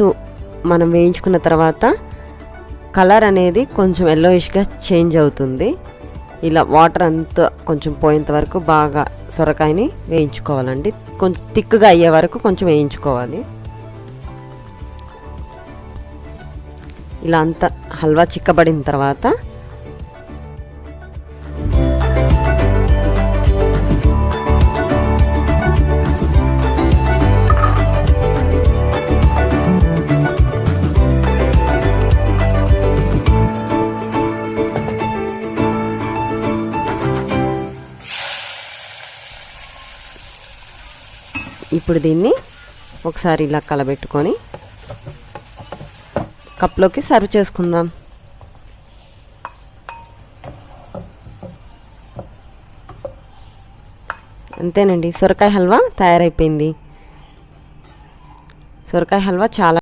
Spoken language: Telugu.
మినిట్స్ మనం వేయించుకున్న తర్వాత కలర్ అనేది కొంచెం ఎల్లోయిష్గా చేంజ్ అవుతుంది. ఇలా వాటర్ అంతా కొంచెం పోయేంత వరకు బాగా సొరకాయని వేయించుకోవాలండి. కొంచెం థిక్గా అయ్యే వరకు కొంచెం వేయించుకోవాలి. ఇలా అంతా హల్వా చిక్కబడిన తర్వాత ఇప్పుడు దీన్ని ఒకసారి ఇలా కలబెట్టుకొని కప్లోకి సర్వ్ చేసుకుందాం. అంతేనండి, సొరకాయ హల్వా తయారైపోయింది. సొరకాయ హల్వా చాలా